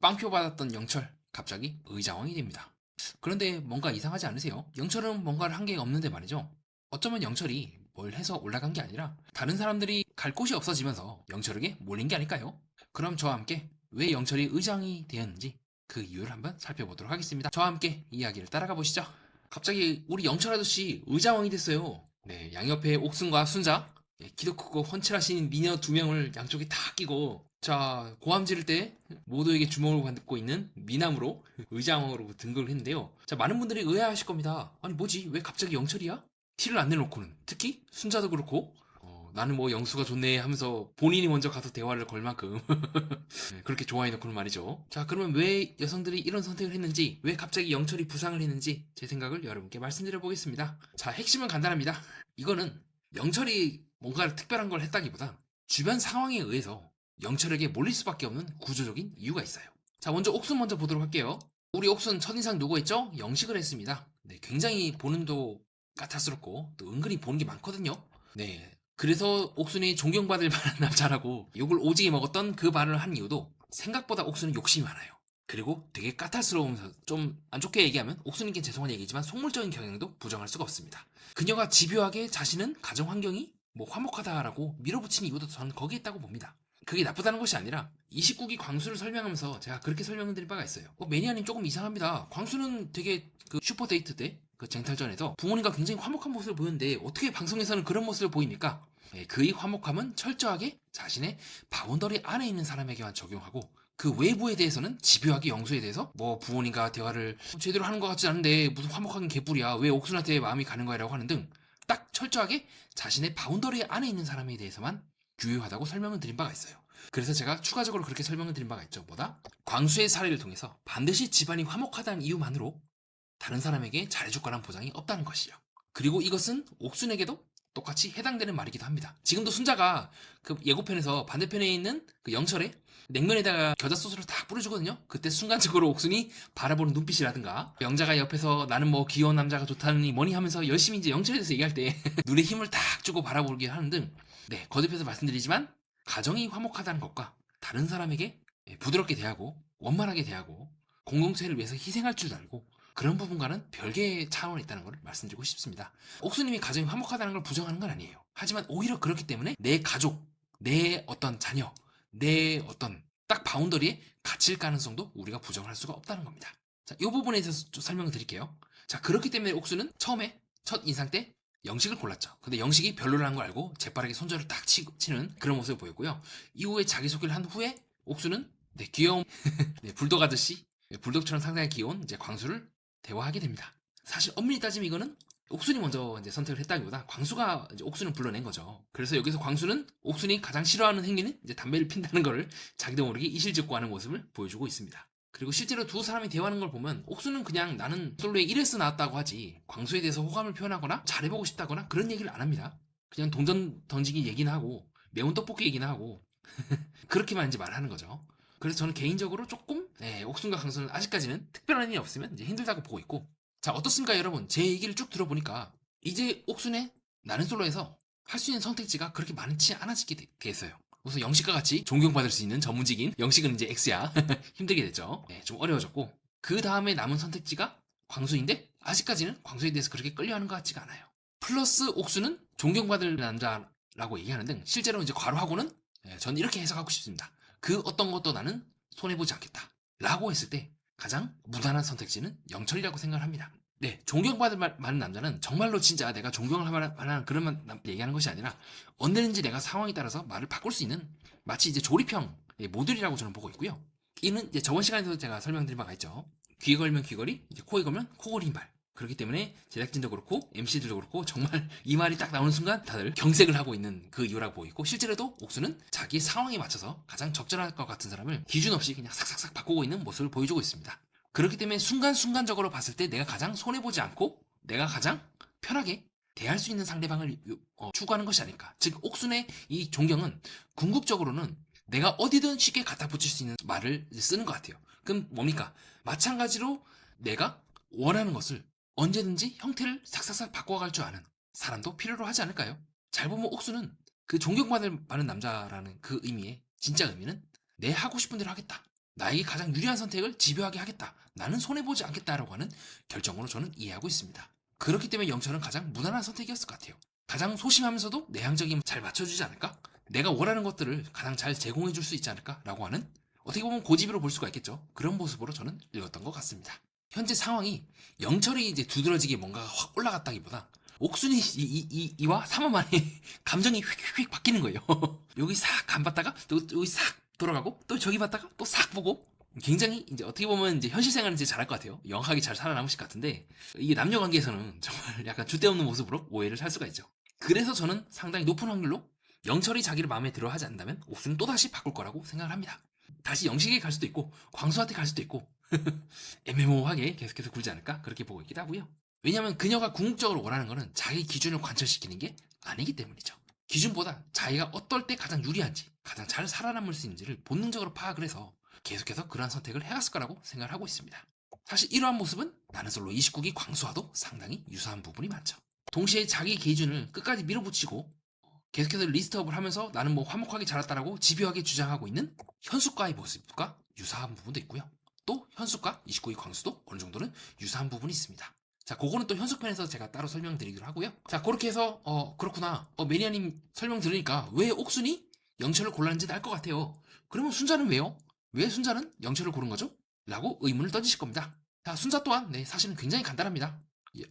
빵표 받았던 영철 갑자기 의자왕이 됩니다. 그런데 뭔가 이상하지 않으세요? 영철은 뭔가를 한 게 없는데 말이죠. 어쩌면 영철이 뭘 해서 올라간 게 아니라 다른 사람들이 갈 곳이 없어지면서 영철에게 몰린 게 아닐까요? 그럼 저와 함께 왜 영철이 의장이 되었는지 그 이유를 한번 살펴보도록 하겠습니다. 저와 함께 이야기를 따라가 보시죠. 갑자기 우리 영철 아저씨 의자왕이 됐어요. 네, 양옆에 옥순과 순자, 키도 크고 훤칠하신 미녀 두 명을 양쪽에 다 끼고, 자, 고함 지를 때 모두에게 주목을 받고 있는 미남으로 의장왕으로 등극을 했는데요. 자, 많은 분들이 의아하실 겁니다. 아니 뭐지? 왜 갑자기 영철이야? 티를 안 내놓고는. 특히 순자도 그렇고, 나는 뭐 영수가 좋네 하면서 본인이 먼저 가서 대화를 걸 만큼 네, 그렇게 좋아해놓고는 말이죠. 자, 그러면 왜 여성들이 이런 선택을 했는지, 왜 갑자기 영철이 부상을 했는지 제 생각을 여러분께 말씀드려 보겠습니다. 자, 핵심은 간단합니다. 이거는 영철이 뭔가 특별한 걸 했다기보다 주변 상황에 의해서 영철에게 몰릴 수밖에 없는 구조적인 이유가 있어요. 자, 먼저 옥순 먼저 보도록 할게요. 우리 옥순 첫인상 누구 했죠? 영식을 했습니다. 네, 굉장히 보는도 까탈스럽고 또 은근히 보는 게 많거든요. 네, 그래서 옥순이 존경받을 만한 남자라고 욕을 오지게 먹었던 그 말을 한 이유도 생각보다 옥순은 욕심이 많아요. 그리고 되게 까탈스러우면서 좀 안 좋게 얘기하면 옥순이긴 죄송한 얘기지만 속물적인 경향도 부정할 수가 없습니다. 그녀가 집요하게 자신은 가정 환경이 뭐 화목하다라고 밀어붙인 이유도 저는 거기에 있다고 봅니다. 그게 나쁘다는 것이 아니라 29기 광수를 설명하면서 제가 그렇게 설명드린 바가 있어요. 매니아님 조금 이상합니다. 광수는 되게 그 슈퍼데이트 때 그 쟁탈전에서 부모님과 굉장히 화목한 모습을 보였는데 어떻게 방송에서는 그런 모습을 보입니까? 그의 화목함은 철저하게 자신의 바운더리 안에 있는 사람에게만 적용하고 그 외부에 대해서는 집요하게 영수에 대해서 뭐 부모님과 대화를 제대로 하는 것 같지 않은데 무슨 화목한 개뿔이야 왜 옥순한테 마음이 가는 거야 라고 하는 등 딱 철저하게 자신의 바운더리 안에 있는 사람에 대해서만 유효하다고 설명을 드린 바가 있어요. 그래서 제가 추가적으로 그렇게 설명을 드린 바가 있죠. 뭐다? 광수의 사례를 통해서 반드시 집안이 화목하다는 이유만으로 다른 사람에게 잘해줄 거란 보장이 없다는 것이요. 그리고 이것은 옥순에게도 똑같이 해당되는 말이기도 합니다. 지금도 순자가 그 예고편에서 반대편에 있는 그 영철에 냉면에다가 겨자 소스를 딱 뿌려주거든요. 그때 순간적으로 옥순이 바라보는 눈빛이라든가 영자가 옆에서 나는 뭐 귀여운 남자가 좋다니 뭐니 하면서 열심히 이제 영철에 대해서 얘기할 때 눈에 힘을 딱 주고 바라보게 하는 등 네, 거듭해서 말씀드리지만 가정이 화목하다는 것과 다른 사람에게 부드럽게 대하고 원만하게 대하고 공동체를 위해서 희생할 줄 알고 그런 부분과는 별개의 차원이 있다는 걸 말씀드리고 싶습니다. 옥수님이 가정이 화목하다는 걸 부정하는 건 아니에요. 하지만 오히려 그렇기 때문에 내 가족, 내 어떤 자녀, 내 어떤 딱 바운더리에 갇힐 가능성도 우리가 부정할 수가 없다는 겁니다. 자, 이 부분에 대해서 좀 설명을 드릴게요. 자, 그렇기 때문에 옥수는 처음에 첫 인상 때 영식을 골랐죠. 근데 영식이 별로라는 걸 알고 재빠르게 손절을 딱 치는 그런 모습을 보였고요. 이후에 자기소개를 한 후에 옥수는 네, 귀여운 네, 불독 아저씨, 불독처럼 상당히 귀여운 이제 광수를 대화하게 됩니다. 사실 엄밀히 따지면 이거는 옥순이 먼저 이제 선택을 했다기보다 광수가 이제 옥순을 불러낸 거죠. 그래서 여기서 광수는 옥순이 가장 싫어하는 행위는 이제 담배를 핀다는 거를 자기도 모르게 이실직고 하는 모습을 보여주고 있습니다. 그리고 실제로 두 사람이 대화하는 걸 보면 옥순은 그냥 나는 솔로에 1회스 나왔다고 하지 광수에 대해서 호감을 표현하거나 잘해보고 싶다거나 그런 얘기를 안 합니다. 그냥 동전 던지기 얘기는 하고 매운 떡볶이 얘기는 하고 그렇게만 이제 말하는 거죠. 그래서 저는 개인적으로 조금 옥순과 강수는 아직까지는 특별한 일이 없으면 이제 힘들다고 보고 있고, 자, 어떻습니까 여러분? 제 얘기를 쭉 들어보니까 이제 옥순의 나는 솔로에서 할 수 있는 선택지가 그렇게 많지 않아지게 됐어요. 우선 영식과 같이 존경받을 수 있는 전문직인 영식은 이제 X야 힘들게 됐죠. 네, 좀 어려워졌고 그 다음에 남은 선택지가 광수인데 아직까지는 광수에 대해서 그렇게 끌려하는 것 같지가 않아요. 플러스 옥수는 존경받을 남자라고 얘기하는 등 실제로 이제 괄호하고는 저는 이렇게 해석하고 싶습니다. 그 어떤 것도 나는 손해보지 않겠다 라고 했을 때 가장 무난한 선택지는 영철이라고 생각을 합니다. 네, 존경받을 만한 남자는 정말로 진짜 내가 존경을 할 만한 그런 얘기하는 것이 아니라 언제든지 내가 상황에 따라서 말을 바꿀 수 있는 마치 이제 조립형 모듈이라고 저는 보고 있고요. 이는 이제 저번 시간에도 제가 설명드린 바가 있죠. 귀에 걸면 귀걸이, 이제 코에 걸면 코걸이인발. 그렇기 때문에 제작진도 그렇고 MC들도 그렇고 정말 이 말이 딱 나오는 순간 다들 경색을 하고 있는 그 이유라고 보이고, 실제로도 옥수는 자기 상황에 맞춰서 가장 적절할 것 같은 사람을 기준 없이 그냥 싹싹싹 바꾸고 있는 모습을 보여주고 있습니다. 그렇기 때문에 순간순간적으로 봤을 때 내가 가장 손해보지 않고 내가 가장 편하게 대할 수 있는 상대방을 추구하는 것이 아닐까. 즉 옥순의 이 존경은 궁극적으로는 내가 어디든 쉽게 갖다 붙일 수 있는 말을 쓰는 것 같아요. 그럼 뭡니까? 마찬가지로 내가 원하는 것을 언제든지 형태를 싹싹싹 바꿔갈 줄 아는 사람도 필요로 하지 않을까요? 잘 보면 옥수는 그 존경받을 많은 남자라는 그 의미의 진짜 의미는 내 하고 싶은 대로 하겠다. 나에게 가장 유리한 선택을 집요하게 하겠다. 나는 손해보지 않겠다라고 하는 결정으로 저는 이해하고 있습니다. 그렇기 때문에 영철은 가장 무난한 선택이었을 것 같아요. 가장 소심하면서도 내향적인 잘 맞춰주지 않을까? 내가 원하는 것들을 가장 잘 제공해줄 수 있지 않을까라고 하는 어떻게 보면 고집으로 볼 수가 있겠죠. 그런 모습으로 저는 읽었던 것 같습니다. 현재 상황이 영철이 이제 두드러지게 뭔가가 확 올라갔다기보다 옥순이 이와 3화 만에 감정이 휙휙 바뀌는 거예요. 여기 싹 간봤다가 또 여기 싹 돌아가고 또 저기 봤다가 또 싹 보고 굉장히 이제 어떻게 보면 이제 현실 생활은 이제 잘할 것 같아요. 영하게 잘 살아남으실 것 같은데 이게 남녀 관계에서는 정말 약간 줏대없는 모습으로 오해를 살 수가 있죠. 그래서 저는 상당히 높은 확률로 영철이 자기를 마음에 들어 하지 않는다면 옥수는 또다시 바꿀 거라고 생각을 합니다. 다시 영식에게 갈 수도 있고 광수한테 갈 수도 있고 애매모호하게 계속해서 굴지 않을까 그렇게 보고 있기도 하고요. 왜냐하면 그녀가 궁극적으로 원하는 것은 자기 기준을 관철시키는 게 아니기 때문이죠. 기준보다 자기가 어떨 때 가장 유리한지 가장 잘 살아남을 수 있는지를 본능적으로 파악을 해서 계속해서 그러한 선택을 해갔을 거라고 생각을 하고 있습니다. 사실 이러한 모습은 나는 솔로 29기 광수와도 상당히 유사한 부분이 많죠. 동시에 자기 기준을 끝까지 밀어붙이고 계속해서 리스트업을 하면서 나는 뭐 화목하게 자랐다라고 집요하게 주장하고 있는 현숙과의 모습과 유사한 부분도 있고요. 또 현숙과 29기 광수도 어느 정도는 유사한 부분이 있습니다. 자, 그거는 또 현숙편에서 제가 따로 설명드리기로 하고요. 자, 그렇게 해서 그렇구나. 매니아님 설명 들으니까 왜 옥순이 영철을 골랐는지 알 것 같아요. 그러면 순자는 왜요? 왜 순자는 영철을 고른 거죠? 라고 의문을 던지실 겁니다. 자, 순자 또한 사실은 굉장히 간단합니다.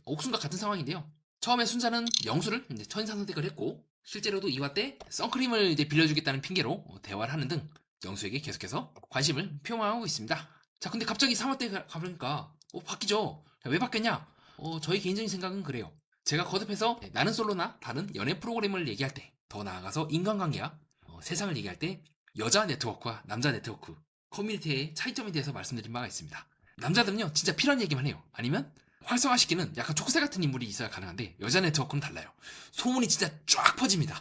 옥순과 같은 상황인데요. 처음에 순자는 영수를 이제 천인상 선택을 했고 실제로도 2화 때 선크림을 이제 빌려주겠다는 핑계로 대화를 하는 등 영수에게 계속해서 관심을 표명하고 있습니다. 자, 근데 갑자기 3화 때 가보니까 바뀌죠. 자, 왜 바뀌었냐? 저희 개인적인 생각은 그래요. 제가 거듭해서 나는 솔로나 다른 연애 프로그램을 얘기할 때, 더 나아가서 인간관계와 세상을 얘기할 때 여자 네트워크와 남자 네트워크 커뮤니티의 차이점에 대해서 말씀드린 바가 있습니다. 남자들은요 진짜 필요한 얘기만 해요. 아니면 활성화시키는 약간 족쇄 같은 인물이 있어야 가능한데 여자 네트워크는 달라요. 소문이 진짜 쫙 퍼집니다.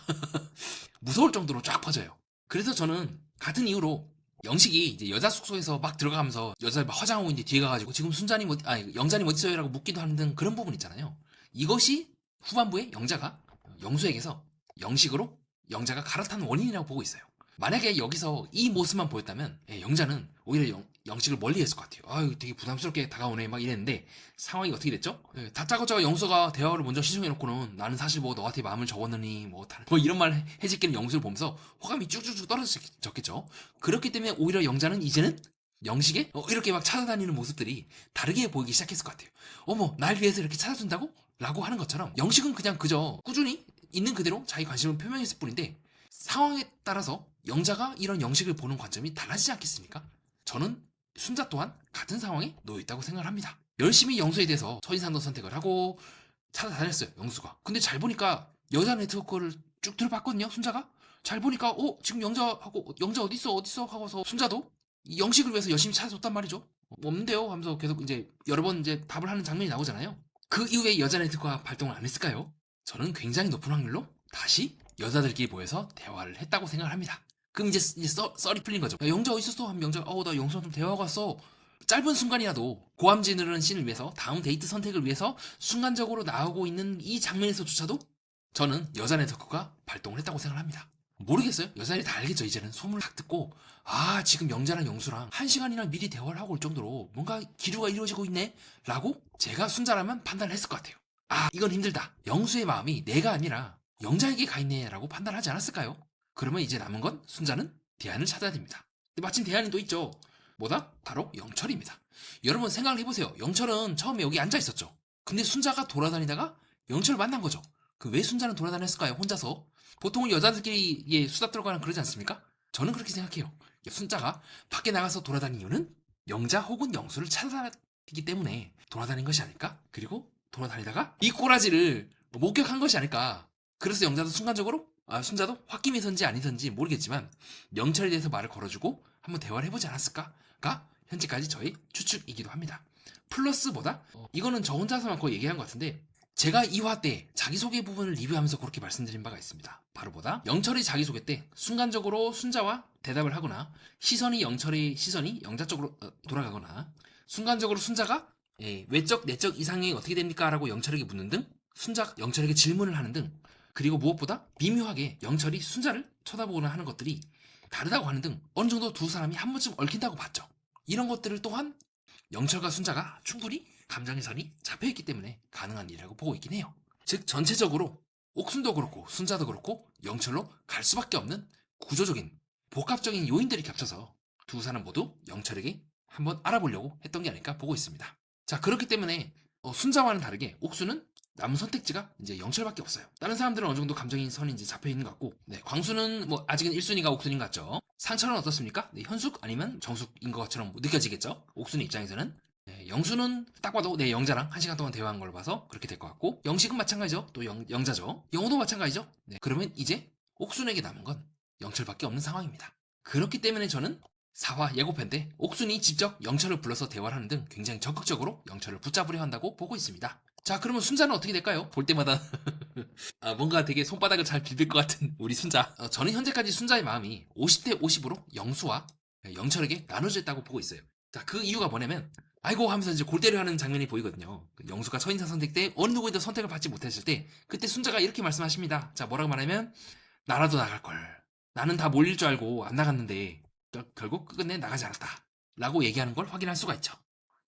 무서울 정도로 쫙 퍼져요. 그래서 저는 같은 이유로 영식이 이제 여자 숙소에서 막 들어가면서 여자를 막 화장하고 있는데 뒤에 가가지고 지금 순자님 영자님 어디 있어요라고 묻기도 하는 등 그런 부분 있잖아요. 이것이 후반부에 영자가 영수에게서 영식으로 영자가 갈아탄 원인이라고 보고 있어요. 만약에 여기서 이 모습만 보였다면 영자는 오히려 영식을 멀리했을 것 같아요. 아유 되게 부담스럽게 다가오네 막 이랬는데 상황이 어떻게 됐죠? 다짜고짜 영수가 대화를 먼저 시중해놓고는 나는 사실 뭐 너한테 마음을 접었느니 뭐 이런 말 해질기는 영수를 보면서 호감이 쭉쭉쭉 떨어졌겠죠. 그렇기 때문에 오히려 영자는 이제는 영식에 이렇게 막 찾아다니는 모습들이 다르게 보이기 시작했을 것 같아요. 어머 날 위해서 이렇게 찾아준다고? 라고 하는 것처럼 영식은 그냥 그저 꾸준히 있는 그대로 자기 관심을 표명했을 뿐인데 상황에 따라서 영자가 이런 영식을 보는 관점이 달라지지 않겠습니까? 저는 순자 또한 같은 상황에 놓여 있다고 생각을 합니다. 열심히 영수에 대해서 첫인상도 선택을 하고 찾아다녔어요, 영수가. 근데 잘 보니까 여자 네트워크를 쭉 들어봤거든요, 순자가. 잘 보니까 지금 영자하고 영자 어딨어 하고서 순자도 이 영식을 위해서 열심히 찾아줬단 말이죠. 없는데요 하면서 계속 이제 여러 번 이제 답을 하는 장면이 나오잖아요. 그 이후에 여자 네트워크가 발동을 안 했을까요? 저는 굉장히 높은 확률로 다시 여자들끼리 모여서 대화를 했다고 생각을 합니다. 그럼 이제 썰이 풀린 거죠. 야, 영자 어디 있었어? 하면 영자가 나 영수랑 좀 대화하고 왔어. 짧은 순간이라도 고함지르는 씬을 위해서 다음 데이트 선택을 위해서 순간적으로 나오고 있는 이 장면에서조차도 저는 여자 네트워크가 발동을 했다고 생각을 합니다. 모르겠어요. 여자들이 다 알겠죠. 이제는 소문을 딱 듣고 지금 영자랑 영수랑 1시간이나 미리 대화를 하고 올 정도로 뭔가 기류가 이루어지고 있네? 라고 제가 순자라면 판단을 했을 것 같아요. 이건 힘들다. 영수의 마음이 내가 아니라 영자에게 가 있네 라고 판단하지 않았을까요? 그러면 이제 남은 건 순자는 대안을 찾아야 됩니다. 근데 마침 대안이 또 있죠. 뭐다? 바로 영철입니다. 여러분 생각을 해보세요. 영철은 처음에 여기 앉아 있었죠. 근데 순자가 돌아다니다가 영철을 만난 거죠. 그 왜 순자는 돌아다녔을까요? 혼자서. 보통은 여자들끼리 수다 떨거나 그러지 않습니까? 저는 그렇게 생각해요. 순자가 밖에 나가서 돌아다닌 이유는 영자 혹은 영수를 찾아다니기 때문에 돌아다닌 것이 아닐까? 그리고 돌아다니다가 이 꼬라지를 목격한 것이 아닐까? 그래서 영자도 순간적으로 순자도 홧김이선지 아니선지 모르겠지만 영철에 대해서 말을 걸어주고 한번 대화를 해보지 않았을까가 현재까지 저의 추측이기도 합니다. 플러스 뭐다? 이거는 저 혼자서만 거의 얘기한 것 같은데 제가 2화 때 자기소개 부분을 리뷰하면서 그렇게 말씀드린 바가 있습니다. 바로 뭐다? 영철이 자기소개 때 순간적으로 순자와 대답을 하거나 영철의 시선이 영자 쪽으로 돌아가거나 순간적으로 순자가 외적 내적 이상형이 어떻게 됩니까? 라고 영철에게 묻는 등 영철에게 질문을 하는 등 그리고 무엇보다 미묘하게 영철이 순자를 쳐다보거나 하는 것들이 다르다고 하는 등 어느 정도 두 사람이 한 번쯤 얽힌다고 봤죠. 이런 것들을 또한 영철과 순자가 충분히 감정의 선이 잡혀있기 때문에 가능한 일이라고 보고 있긴 해요. 즉 전체적으로 옥순도 그렇고 순자도 그렇고 영철로 갈 수밖에 없는 구조적인 복합적인 요인들이 겹쳐서 두 사람 모두 영철에게 한번 알아보려고 했던 게 아닐까 보고 있습니다. 자, 그렇기 때문에 순자와는 다르게 옥수는 남은 선택지가 이제 영철밖에 없어요. 다른 사람들은 어느 정도 감정인 선이 이제 잡혀 있는 것 같고, 네, 광수는 뭐 아직은 1순위가 옥순인 것 같죠. 상철은 어떻습니까? 네, 현숙 아니면 정숙인 것처럼 느껴지겠죠. 옥순의 입장에서는. 네, 영수는 딱 봐도 내 영자랑 1시간 동안 대화한 걸 봐서 그렇게 될 것 같고, 영식은 마찬가지죠. 또 영자죠. 영호도 마찬가지죠. 네, 그러면 이제 옥순에게 남은 건 영철밖에 없는 상황입니다. 그렇기 때문에 저는 4화 예고편 때 옥순이 직접 영철을 불러서 대화를 하는 등 굉장히 적극적으로 영철을 붙잡으려 한다고 보고 있습니다. 자, 그러면 순자는 어떻게 될까요? 볼 때마다 뭔가 되게 손바닥을 잘 비빌 것 같은 우리 순자. 저는 현재까지 순자의 마음이 50대 50으로 영수와 영철에게 나눠져 있다고 보고 있어요. 자, 그 이유가 뭐냐면 아이고 하면서 이제 골대를 하는 장면이 보이거든요. 영수가 첫인상 선택 때 어느 누구에도 선택을 받지 못했을 때 그때 순자가 이렇게 말씀하십니다. 자, 뭐라고 말하면 나라도 나갈걸. 나는 다 몰릴 줄 알고 안 나갔는데 결국 끝내 나가지 않았다. 라고 얘기하는 걸 확인할 수가 있죠.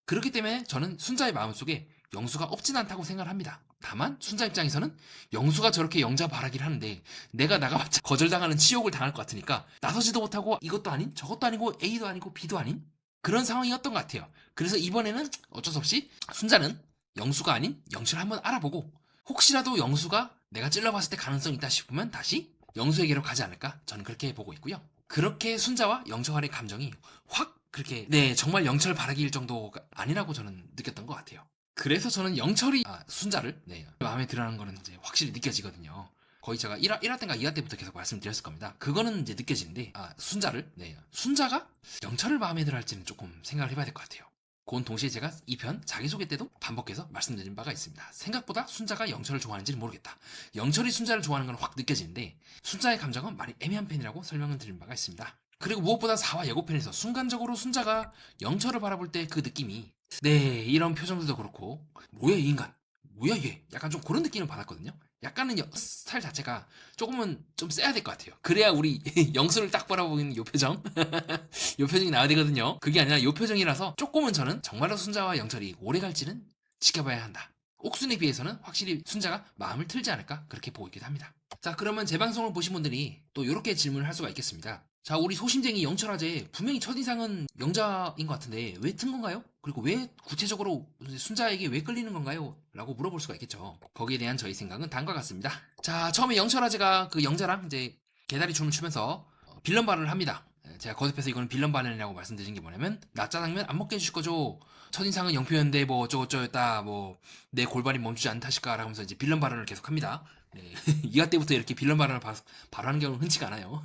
그렇기 때문에 저는 순자의 마음속에 영수가 없진 않다고 생각을 합니다. 다만 순자 입장에서는 영수가 저렇게 영자 바라기를 하는데 내가 나가봤자 거절당하는 치욕을 당할 것 같으니까 나서지도 못하고 이것도 아닌 저것도 아니고 A도 아니고 B도 아닌 그런 상황이었던 것 같아요. 그래서 이번에는 어쩔 수 없이 순자는 영수가 아닌 영철을 한번 알아보고 혹시라도 영수가 내가 찔러봤을 때 가능성이 있다 싶으면 다시 영수에게로 가지 않을까 저는 그렇게 보고 있고요. 그렇게 순자와 영철 간의 감정이 확 그렇게 네 정말 영철 바라기일 정도가 아니라고 저는 느꼈던 것 같아요. 그래서 저는 영철이 순자를 네 마음에 들어하는 거는 이제 확실히 느껴지거든요. 거의 제가 1화 때인가 2화 때부터 계속 말씀드렸을 겁니다. 그거는 이제 느껴지는데 순자를 네 순자가 영철을 마음에 들어 할지는 조금 생각을 해봐야 될 것 같아요. 그건 동시에 제가 2편 자기소개 때도 반복해서 말씀드린 바가 있습니다. 생각보다 순자가 영철을 좋아하는지는 모르겠다. 영철이 순자를 좋아하는 건 확 느껴지는데 순자의 감정은 많이 애매한 편이라고 설명을 드린 바가 있습니다. 그리고 무엇보다 4화 예고편에서 순간적으로 순자가 영철을 바라볼 때 그 느낌이 네 이런 표정들도 그렇고 뭐야 이 인간 뭐야 얘 약간 좀 그런 느낌을 받았거든요. 약간은 스타일 자체가 조금은 좀 세야 될 것 같아요. 그래야 우리 영수를 딱 바라보는 요 표정 요 표정이 나와야 되거든요. 그게 아니라 요 표정이라서 조금은 저는 정말로 순자와 영철이 오래 갈지는 지켜봐야 한다. 옥순에 비해서는 확실히 순자가 마음을 틀지 않을까 그렇게 보고 있기도 합니다. 자, 그러면 제 방송을 보신 분들이 또 이렇게 질문을 할 수가 있겠습니다. 자, 우리 소심쟁이 영철아재 분명히 첫인상은 영자인 것 같은데 왜 튼 건가요? 그리고 왜 구체적으로 순자에게 왜 끌리는 건가요? 라고 물어볼 수가 있겠죠. 거기에 대한 저희 생각은 다음과 같습니다. 자, 처음에 영철아재가 그 영자랑 이제 개다리 춤을 추면서 빌런 발언을 합니다. 제가 거듭해서 이거는 빌런 발언이라고 말씀드린 게 뭐냐면 낮짜장면 안 먹게 해주실 거죠? 첫인상은 영표였는데 뭐 어쩌고저쩌였다 뭐 내 골반이 멈추지 않다실까 라면서 이제 빌런 발언을 계속합니다. 네. 2화 때부터 이렇게 빌런 발언을 바로 하는 경우는 흔치가 않아요.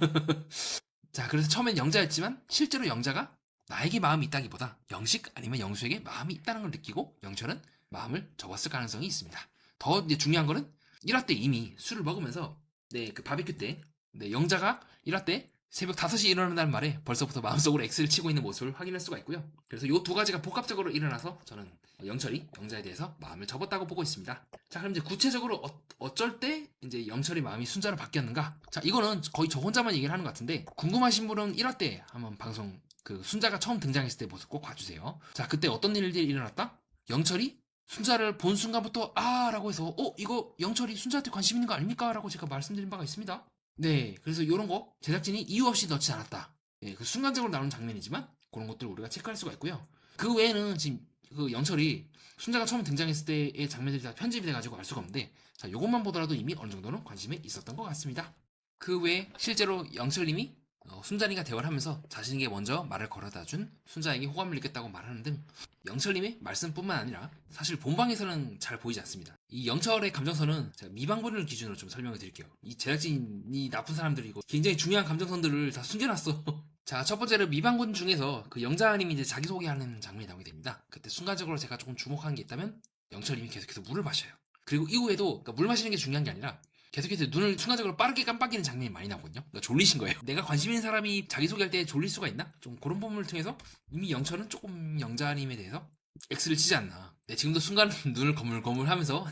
자, 그래서 처음엔 영자였지만 실제로 영자가 나에게 마음이 있다기보다 영식 아니면 영수에게 마음이 있다는 걸 느끼고 영철은 마음을 접었을 가능성이 있습니다. 더 이제 중요한 거는 1화 때 이미 술을 먹으면서 네, 그 바비큐 때 네, 영자가 1화 때 새벽 5시에 일어난다는 말에 벌써부터 마음속으로 X를 치고 있는 모습을 확인할 수가 있고요. 그래서 이 두 가지가 복합적으로 일어나서 저는 영철이 영자에 대해서 마음을 접었다고 보고 있습니다. 자, 그럼 이제 구체적으로 어쩔 때 이제 영철이 마음이 순자로 바뀌었는가? 자, 이거는 거의 저 혼자만 얘기를 하는 것 같은데 궁금하신 분은 1화 때 한번 방송 그 순자가 처음 등장했을 때 모습 꼭 봐주세요. 자, 그때 어떤 일들이 일어났다? 영철이 순자를 본 순간부터 라고 해서 이거 영철이 순자한테 관심 있는 거 아닙니까? 라고 제가 말씀드린 바가 있습니다. 네, 그래서 이런 거 제작진이 이유 없이 넣지 않았다. 예, 그 순간적으로 나오는 장면이지만 그런 것들 우리가 체크할 수가 있고요. 그 외에는 지금 그 영철이 순자가 처음 등장했을 때의 장면들이 다 편집이 돼가지고 알 수가 없는데 자, 요것만 보더라도 이미 어느 정도는 관심이 있었던 것 같습니다. 그 외에 실제로 영철님이 순자님과 대화를 하면서 자신에게 먼저 말을 걸어다준 순자에게 호감을 느꼈다고 말하는 등 영철님의 말씀뿐만 아니라 사실 본방에서는 잘 보이지 않습니다. 이 영철의 감정선은 제가 미방본을 기준으로 좀 설명을 드릴게요. 이 제작진이 나쁜 사람들이고 굉장히 중요한 감정선들을 다 숨겨놨어. 자, 첫 번째로 미방본 중에서 그 영자님이 이제 자기소개하는 장면이 나오게 됩니다. 그때 순간적으로 제가 조금 주목한 게 있다면 영철님이 계속해서 물을 마셔요. 그리고 이후에도 그러니까 물 마시는 게 중요한 게 아니라 계속해서 눈을 순간적으로 빠르게 깜빡이는 장면이 많이 나오거든요. 그러니까 졸리신 거예요. 내가 관심 있는 사람이 자기소개할 때 졸릴 수가 있나? 좀 그런 부분을 통해서 이미 영철은 조금 영자님에 대해서 X를 치지 않나. 네, 지금도 순간 눈을 거물거물 하면서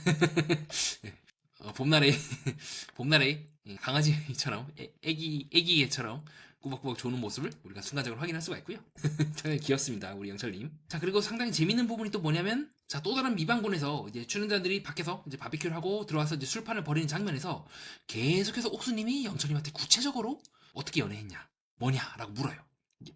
봄날에 강아지처럼 애기애처럼 꾸벅꾸벅 조는 모습을 우리가 순간적으로 확인할 수가 있고요. 상당히 귀엽습니다, 우리 영철님. 자, 그리고 상당히 재밌는 부분이 또 뭐냐면, 자, 또 다른 미방군에서 이제 출연자들이 밖에서 이제 바비큐를 하고 들어와서 이제 술판을 벌이는 장면에서 계속해서 옥수님이 영철님한테 구체적으로 어떻게 연애했냐, 뭐냐라고 물어요.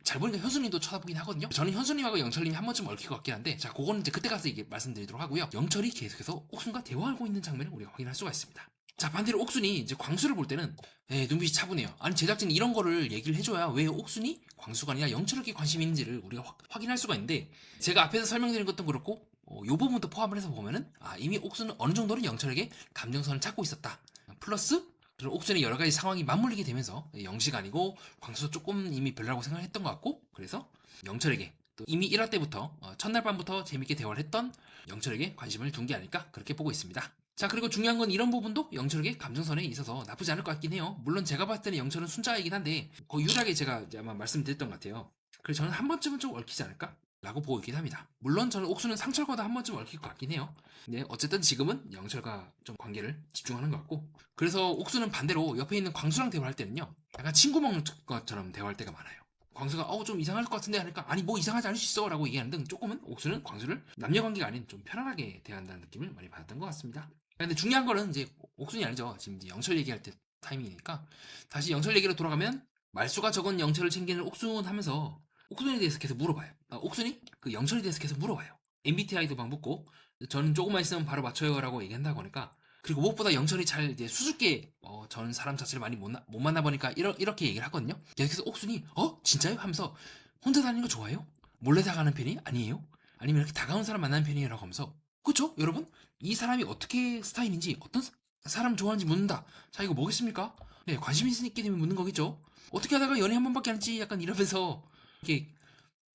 잘 보니까 현수님도 쳐다보긴 하거든요. 저는 현수님하고 영철님이 한 번쯤 얽힐 것 같긴 한데, 자, 그거는 이제 그때 가서 이게 말씀드리도록 하고요. 영철이 계속해서 옥순과 대화하고 있는 장면을 우리가 확인할 수가 있습니다. 자, 반대로 옥순이 이제 광수를 볼 때는 눈빛이 차분해요. 아니, 제작진이 이런 거를 얘기를 해줘야 왜 옥순이 광수가 아니라 영철에게 관심이 있는지를 우리가 확인할 수가 있는데, 제가 앞에서 설명드린 것도 그렇고 요 부분도 포함을 해서 보면은 이미 옥순은 어느 정도는 영철에게 감정선을 찾고 있었다. 플러스 그런 옥순의 여러 가지 상황이 맞물리게 되면서 영시가 아니고 광수도 조금 이미 별로라고 생각을 했던 것 같고, 그래서 영철에게 또 이미 1화 때부터 첫날 밤부터 재밌게 대화를 했던 영철에게 관심을 둔 게 아닐까 그렇게 보고 있습니다. 자, 그리고 중요한 건 이런 부분도 영철에게 감정선에 있어서 나쁘지 않을 것 같긴 해요. 물론 제가 봤을 때는 영철은 순자이긴 한데 거의 유일하게 제가 이제 아마 말씀드렸던 것 같아요. 그래서 저는 한 번쯤은 좀 얽히지 않을까? 라고 보고 있긴 합니다. 물론 저는 옥수는 상철과도 한 번쯤 얽힐 것 같긴 해요. 근데 어쨌든 지금은 영철과 좀 관계를 집중하는 것 같고, 그래서 옥수는 반대로 옆에 있는 광수랑 대화할 때는요, 약간 친구 먹는 것처럼 대화할 때가 많아요. 광수가 좀 이상할 것 같은데 하니까 아니 뭐 이상하지 않을 수 있어 라고 얘기하는 등 조금은 옥수는 광수를 남녀관계가 아닌 좀 편안하게 대한다는 느낌을 많이 받았던 것 같습니다. 근데 중요한 거는 이제 옥순이 아니죠. 지금 이제 영철 얘기할 때 타이밍이니까 다시 영철 얘기로 돌아가면, 말수가 적은 영철을 챙기는 옥순 하면서 옥순에 대해서 계속 물어봐요. 옥순이 그 영철에 대해서 계속 물어봐요. MBTI도 막 묻고 저는 조금만 있으면 바로 맞춰요 라고 얘기한다고 하니까, 그리고 무엇보다 영철이 잘 이제 수줍게 전 사람 자체를 많이 못 만나보니까 이렇게 얘기를 하거든요. 그래서 옥순이 진짜요? 하면서 혼자 다니는 거 좋아해요? 몰래 다가가는 편이 아니에요? 아니면 이렇게 다가온 사람 만나는 편이에요? 라고 하면서, 그쵸? 여러분? 이 사람이 어떻게 스타일인지, 어떤 사람 좋아하는지 묻는다. 자, 이거 뭐겠습니까? 네, 관심 있기 때문에 묻는 거겠죠? 어떻게 하다가 연애 한 번밖에 안 했지? 약간 이러면서 이렇게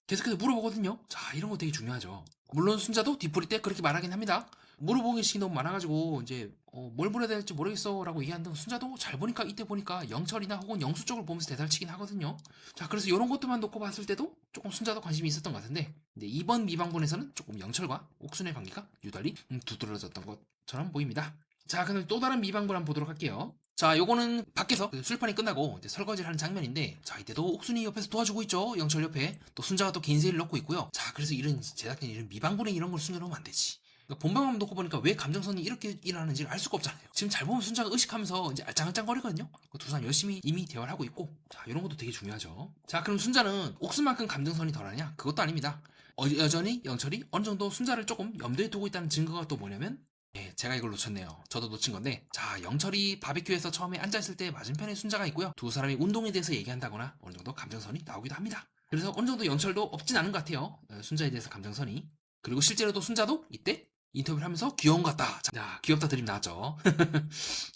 계속해서 물어보거든요. 자, 이런 거 되게 중요하죠. 물론 순자도 뒤풀이 때 그렇게 말하긴 합니다. 물어보는 식이 너무 많아가지고 이제 뭘 물어야 될지 모르겠어 라고 얘기하는데, 순자도 잘 보니까 이때 보니까 영철이나 혹은 영수 쪽을 보면서 대사를 치긴 하거든요. 자, 그래서 이런 것들만 놓고 봤을 때도 조금 순자도 관심이 있었던 것 같은데, 근데 이번 미방분에서는 조금 영철과 옥순의 관계가 유달리 두드러졌던 것처럼 보입니다. 자, 그럼 또 다른 미방분 한번 보도록 할게요. 자, 요거는 밖에서 그 술판이 끝나고 이제 설거지를 하는 장면인데, 자, 이때도 옥순이 옆에서 도와주고 있죠. 영철 옆에. 또 순자가 또 개인세를 넣고 있고요. 자, 그래서 이런 제작진 이런 미방분에 이런 걸 숨겨놓으면 안 되지. 그러니까 본방만 놓고 보니까 왜 감정선이 이렇게 일하는지를 알 수가 없잖아요. 지금 잘 보면 순자가 의식하면서 이제 알짱알짱거리거든요. 두 사람 열심히 이미 대화를 하고 있고, 자, 이런 것도 되게 중요하죠. 자, 그럼 순자는 옥순만큼 감정선이 덜하냐? 그것도 아닙니다. 여전히 영철이 어느 정도 순자를 조금 염두에 두고 있다는 증거가 또 뭐냐면, 제가 이걸 놓쳤네요. 저도 놓친 건데, 자, 영철이 바비큐에서 처음에 앉아있을 때 맞은편에 순자가 있고요. 두 사람이 운동에 대해서 얘기한다거나 어느 정도 감정선이 나오기도 합니다. 그래서 어느 정도 영철도 없진 않은 것 같아요. 순자에 대해서 감정선이. 그리고 실제로도 순자도 이때 인터뷰를 하면서 귀여운 것 같다. 자, 귀엽다 드림 나왔죠.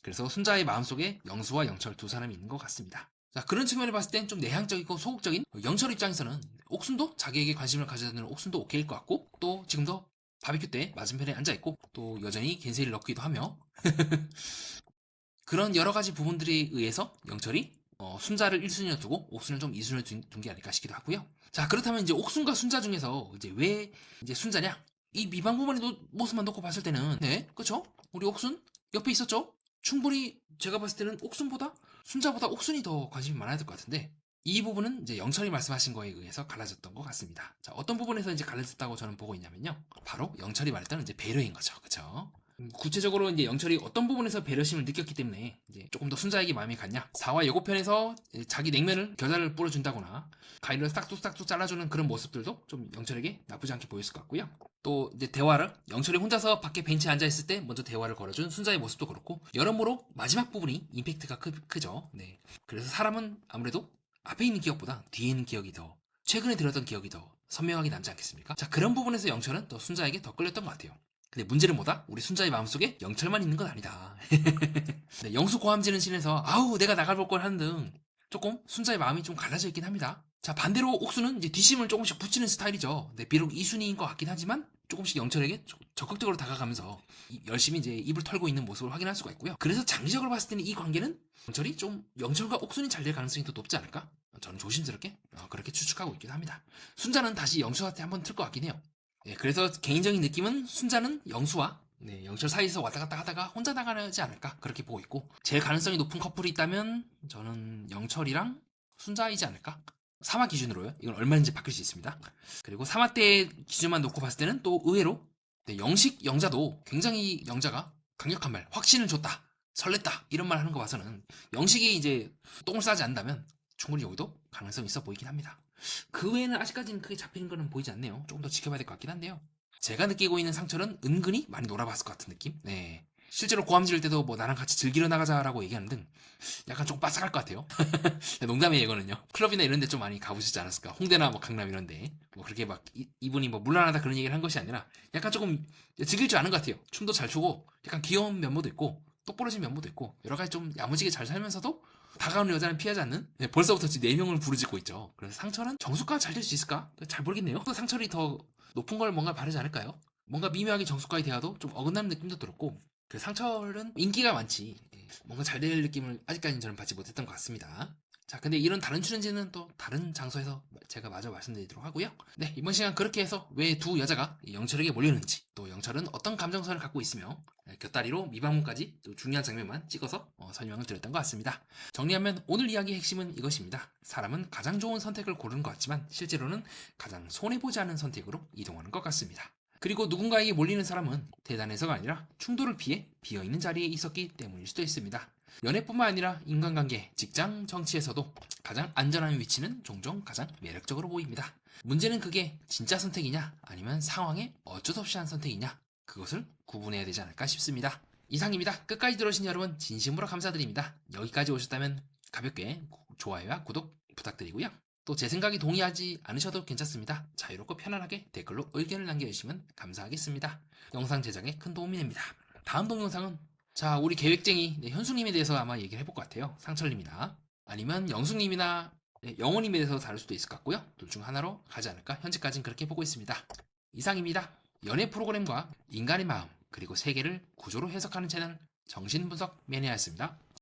그래서 순자의 마음속에 영수와 영철 두 사람이 있는 것 같습니다. 자, 그런 측면을 봤을 땐 좀 내향적이고 소극적인 영철 입장에서는 옥순도 자기에게 관심을 가져야 되는 옥순도 오케이일 것 같고, 또 지금도 바비큐 때 맞은편에 앉아있고 또 여전히 겐세이를 넣기도 하며 그런 여러 가지 부분들에 의해서 영철이 순자를 1순위로 두고 옥순을 좀 2순위로 둔 게 아닐까 싶기도 하고요. 자, 그렇다면 이제 옥순과 순자 중에서 이제 왜 이제 순자냐? 이 미방 부분의 모습만 놓고 봤을 때는, 네, 그쵸? 우리 옥순 옆에 있었죠? 충분히 제가 봤을 때는 옥순보다 순자보다 옥순이 더 관심이 많아야 될 것 같은데, 이 부분은 이제 영철이 말씀하신 거에 의해서 갈라졌던 것 같습니다. 자, 어떤 부분에서 이제 갈라졌다고 저는 보고 있냐면요, 바로 영철이 말했던 이제 배려인 거죠. 그쵸? 구체적으로 이제 영철이 어떤 부분에서 배려심을 느꼈기 때문에 이제 조금 더 순자에게 마음이 갔냐? 4화 예고편에서 자기 냉면을 겨자를 뿌려준다거나 가위를 싹둑싹둑 잘라주는 그런 모습들도 좀 영철에게 나쁘지 않게 보였을 것 같고요. 또 이제 대화를 영철이 혼자서 밖에 벤치에 앉아있을 때 먼저 대화를 걸어준 순자의 모습도 그렇고, 여러모로 마지막 부분이 임팩트가 크죠. 네. 그래서 사람은 아무래도 앞에 있는 기억보다 뒤에 있는 기억이 더, 최근에 들었던 기억이 더 선명하게 남지 않겠습니까? 자, 그런 부분에서 영철은 또 순자에게 더 끌렸던 것 같아요. 근데 문제는 뭐다? 우리 순자의 마음속에 영철만 있는 건 아니다. 네, 영수 고함지는 씬에서 아우 내가 나가볼 걸 하는 등 조금 순자의 마음이 좀 갈라져 있긴 합니다. 자, 반대로 옥수는 이제 뒷심을 조금씩 붙이는 스타일이죠. 네, 비록 2순위인 것 같긴 하지만 조금씩 영철에게 적극적으로 다가가면서 열심히 이제 입을 털고 있는 모습을 확인할 수가 있고요. 그래서 장기적으로 봤을 때는 이 관계는 영철이 좀 영철과 옥순이 잘 될 가능성이 더 높지 않을까? 저는 조심스럽게 그렇게 추측하고 있기도 합니다. 순자는 다시 영수한테 한번 틀 것 같긴 해요. 네, 그래서 개인적인 느낌은 순자는 영수와 영철 사이에서 왔다 갔다 하다가 혼자 나가지 않을까 그렇게 보고 있고, 제일 가능성이 높은 커플이 있다면 저는 영철이랑 순자이지 않을까? 3화 기준으로요. 이건 얼마인지 바뀔 수 있습니다. 그리고 3화 때 기준만 놓고 봤을 때는 또 의외로 네, 영식 영자도 굉장히 영자가 강력한 말, 확신을 줬다, 설렜다 이런 말 하는 거 봐서는 영식이 이제 똥을 싸지 않는다면 충분히 여기도 가능성이 있어 보이긴 합니다. 그 외에는 아직까지는 크게 잡히는 거는 보이지 않네요. 조금 더 지켜봐야 될 것 같긴 한데요. 제가 느끼고 있는 상철은 은근히 많이 놀아봤을 것 같은 느낌? 네. 실제로 고함 지를 때도 뭐 나랑 같이 즐기러 나가자라고 얘기하는 등 약간 좀 빠삭할 것 같아요. 농담이에요, 이거는요. 클럽이나 이런 데 좀 많이 가보시지 않았을까? 홍대나 뭐 강남 이런 데. 뭐 그렇게 막 이분이 뭐 물란하다 그런 얘기를 한 것이 아니라 약간 조금 즐길 줄 아는 것 같아요. 춤도 잘 추고 약간 귀여운 면모도 있고 똑부러진 면모도 있고 여러 가지 좀 야무지게 잘 살면서도 다가오는 여자는 피하지 않는 네, 벌써부터 지금 4명을 부르짖고 있죠. 그래서 상철은 정수가 잘 될 수 있을까? 잘 모르겠네요. 또 상철이 더 높은 걸 뭔가 바르지 않을까요? 뭔가 미묘하게 정수과에 대하도 좀 어긋나는 느낌도 들었고 그 상철은 인기가 많지 뭔가 잘 될 느낌을 아직까지는 저는 받지 못했던 것 같습니다. 자, 근데 이런 다른 출연진은 또 다른 장소에서 제가 마저 말씀드리도록 하고요. 네, 이번 시간 그렇게 해서 왜 두 여자가 영철에게 몰렸는지, 또 영철은 어떤 감정선을 갖고 있으며 곁다리로 미방문까지 또 중요한 장면만 찍어서 설명을 드렸던 것 같습니다. 정리하면 오늘 이야기의 핵심은 이것입니다. 사람은 가장 좋은 선택을 고르는 것 같지만 실제로는 가장 손해보지 않은 선택으로 이동하는 것 같습니다. 그리고 누군가에게 몰리는 사람은 대단해서가 아니라 충돌을 피해 비어있는 자리에 있었기 때문일 수도 있습니다. 연애뿐만 아니라 인간관계, 직장, 정치에서도 가장 안전한 위치는 종종 가장 매력적으로 보입니다. 문제는 그게 진짜 선택이냐 아니면 상황에 어쩔 수 없이 한 선택이냐 그것을 구분해야 되지 않을까 싶습니다. 이상입니다. 끝까지 들어주신 여러분 진심으로 감사드립니다. 여기까지 오셨다면 가볍게 좋아요와 구독 부탁드리고요. 또 제 생각이 동의하지 않으셔도 괜찮습니다. 자유롭고 편안하게 댓글로 의견을 남겨주시면 감사하겠습니다. 영상 제작에 큰 도움이 됩니다. 다음 동영상은 자 우리 계획쟁이 현숙님에 대해서 아마 얘기를 해볼 것 같아요. 상철님이나 아니면 영숙님이나 영호님에 대해서 다룰 수도 있을 것 같고요. 둘 중 하나로 가지 않을까 현재까지는 그렇게 보고 있습니다. 이상입니다. 연애 프로그램과 인간의 마음 그리고 세계를 구조로 해석하는 채널 정신분석 매니아였습니다.